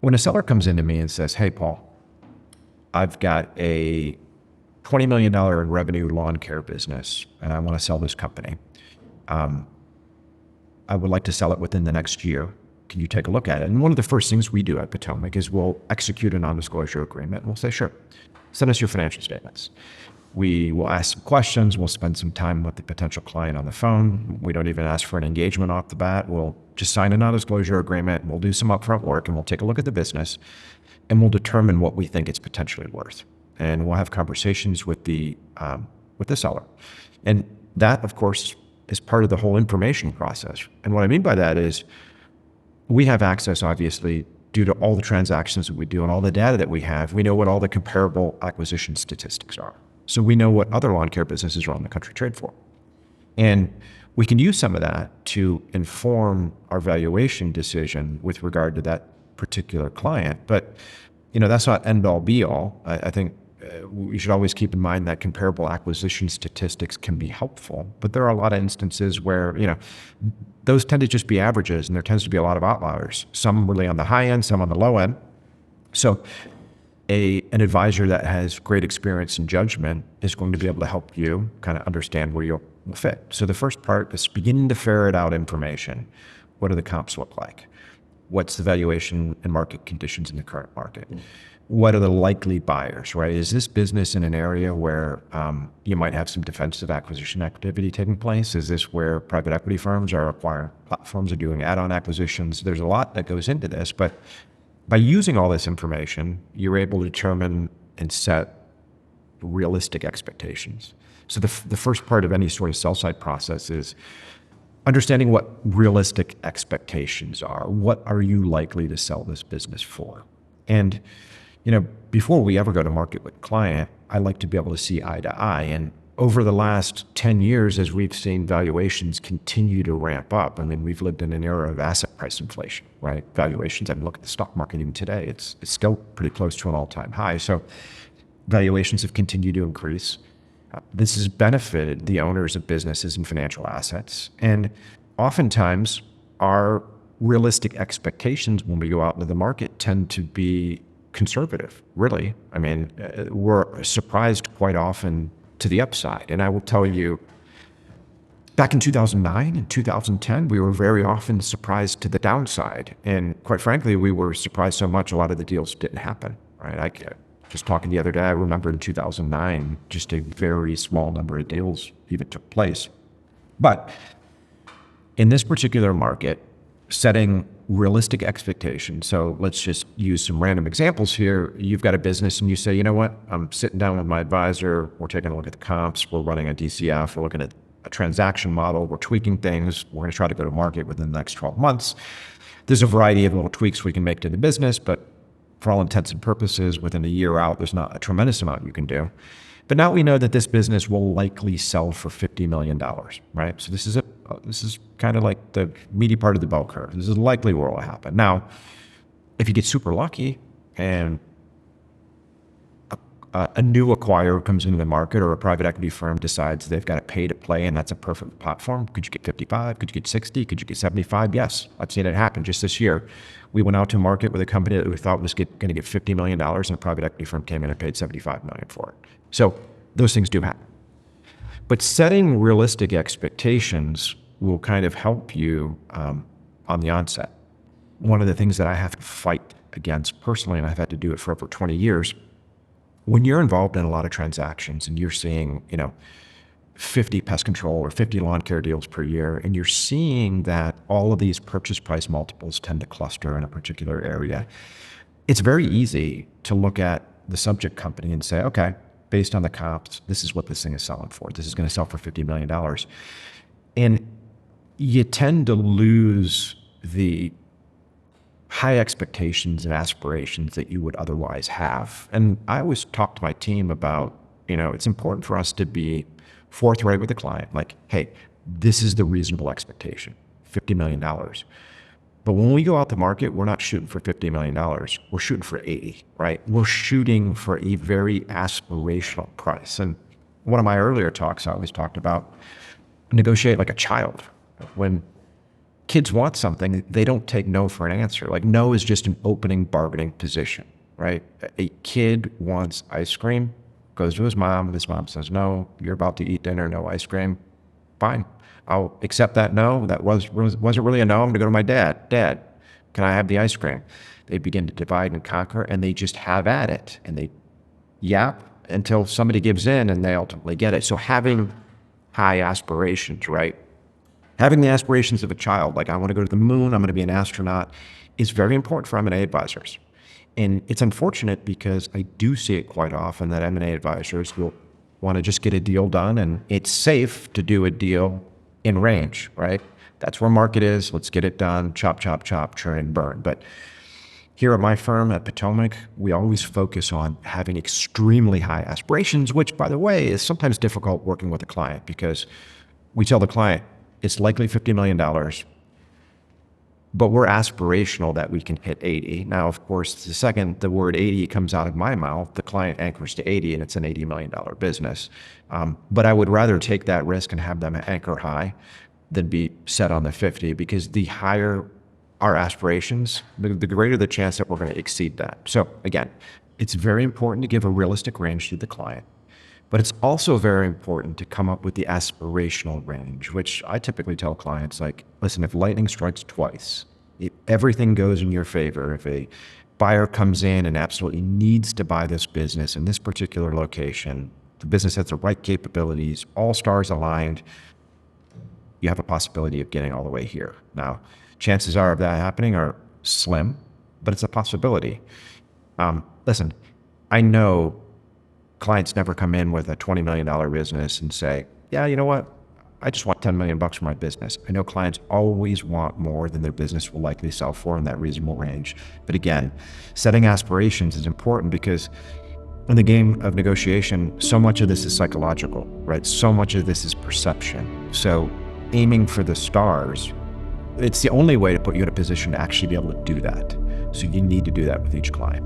When a seller comes into me and says, hey, Paul, I've got a $20 million in revenue lawn care business and I want to sell this company. I would like to sell it within the next year. Can you take a look at it? And one of the first things we do at Potomac is we'll execute a non-disclosure agreement. We'll say, sure, send us your financial statements. We will ask some questions. We'll spend some time with the potential client on the phone. We don't even ask for an engagement off the bat. We'll just sign a non-disclosure agreement. We'll do some upfront work and we'll take a look at the business and we'll determine what we think it's potentially worth. And we'll have conversations with the seller. And that, of course, is part of the whole information process. And what I mean by that is we have access, obviously, due to all the transactions that we do and all the data that we have. We know what all the comparable acquisition statistics are. So we know what other lawn care businesses around the country trade for. And we can use some of that to inform our valuation decision with regard to that particular client. But, that's not end all be all. I think we should always keep in mind that comparable acquisition statistics can be helpful, but there are a lot of instances where, those tend to just be averages and there tends to be a lot of outliers, some really on the high end, some on the low end. So an advisor that has great experience and judgment is going to be able to help you kind of understand where you'll fit. So the first part is beginning to ferret out information. What do the comps look like? What's the valuation and market conditions in the current market? What are the likely buyers, right? Is this business in an area where you might have some defensive acquisition activity taking place? Is this where private equity firms are acquiring platforms or doing add-on acquisitions? There's a lot that goes into this, but by using all this information, you're able to determine and set realistic expectations. So the first part of any sort of sell-side process is understanding what realistic expectations are. What are you likely to sell this business for? And, before we ever go to market with a client, I like to be able to see eye to eye. And over the last 10 years, as we've seen valuations continue to ramp up, we've lived in an era of asset price inflation, right? Valuations, look at the stock market even today, it's still pretty close to an all-time high. So valuations have continued to increase. This has benefited the owners of businesses and financial assets. And oftentimes, our realistic expectations when we go out into the market tend to be conservative, really. We're surprised quite often to the upside. And I will tell you, back in 2009 and 2010, we were very often surprised to the downside. And quite frankly, we were surprised so much a lot of the deals didn't happen, right? Just talking the other day, I remember in 2009, just a very small number of deals even took place. But in this particular market, setting realistic expectations. So let's just use some random examples here. You've got a business and you say, you know what? I'm sitting down with my advisor. We're taking a look at the comps. We're running a DCF. We're looking at a transaction model. We're tweaking things. We're going to try to go to market within the next 12 months. There's a variety of little tweaks we can make to the business, but for all intents and purposes, within a year out, there's not a tremendous amount you can do. But now we know that this business will likely sell for $50 million, right? So this is kind of like the meaty part of the bell curve. This is likely where it will happen. Now, if you get super lucky and a new acquirer comes into the market or a private equity firm decides they've got to pay to play and that's a perfect platform, could you get 55? Could you get 60? Could you get 75? Yes, I've seen it happen just this year. We went out to market with a company that we thought was going to get $50 million and a private equity firm came in and paid $75 million for it. So those things do happen. But setting realistic expectations will kind of help you on the onset. One of the things that I have to fight against personally, and I've had to do it for over 20 years, when you're involved in a lot of transactions and you're seeing, 50 pest control or 50 lawn care deals per year, and you're seeing that all of these purchase price multiples tend to cluster in a particular area, it's very easy to look at the subject company and say, okay, based on the comps, this is what this thing is selling for. This is going to sell for $50 million. And you tend to lose the high expectations and aspirations that you would otherwise have. And I always talk to my team about, it's important for us to be forthright with the client. Like, hey, this is the reasonable expectation, $50 million. But when we go out to market, we're not shooting for $50 million. We're shooting for 80, right? We're shooting for a very aspirational price. And one of my earlier talks, I always talked about negotiate like a child. When kids want something, they don't take no for an answer. Like no is just an opening bargaining position, right? A kid wants ice cream, goes to his mom says, no, you're about to eat dinner, no ice cream. Fine, I'll accept that no. That wasn't really a no. I'm gonna go to my dad. Dad, can I have the ice cream? They begin to divide and conquer, and they just have at it, and they yap until somebody gives in and they ultimately get it. So having high aspirations, right? Having the aspirations of a child, like I want to go to the moon, I'm going to be an astronaut, is very important for M&A advisors. And it's unfortunate because I do see it quite often that M&A advisors will want to just get a deal done, and it's safe to do a deal in range, right? That's where market is. Let's get it done. Chop, chop, chop, churn and burn. But here at my firm at Potomac, we always focus on having extremely high aspirations, which, by the way, is sometimes difficult working with a client because we tell the client it's likely $50 million, but we're aspirational that we can hit 80. Now, of course, the second the word 80 comes out of my mouth, the client anchors to 80 and it's an $80 million business. But I would rather take that risk and have them anchor high than be set on the 50, because the higher our aspirations, the greater the chance that we're going to exceed that. So again, it's very important to give a realistic range to the client, but it's also very important to come up with the aspirational range, which I typically tell clients, like, listen, if lightning strikes twice, if everything goes in your favor, if a buyer comes in and absolutely needs to buy this business in this particular location, the business has the right capabilities, all stars aligned, you have a possibility of getting all the way here. Now, chances are of that happening are slim, but it's a possibility. Listen, I know clients never come in with a $20 million business and say, yeah, you know what? I just want $10 million for my business. I know clients always want more than their business will likely sell for in that reasonable range. But again, setting aspirations is important because in the game of negotiation, so much of this is psychological, right? So much of this is perception. So aiming for the stars, it's the only way to put you in a position to actually be able to do that. So you need to do that with each client.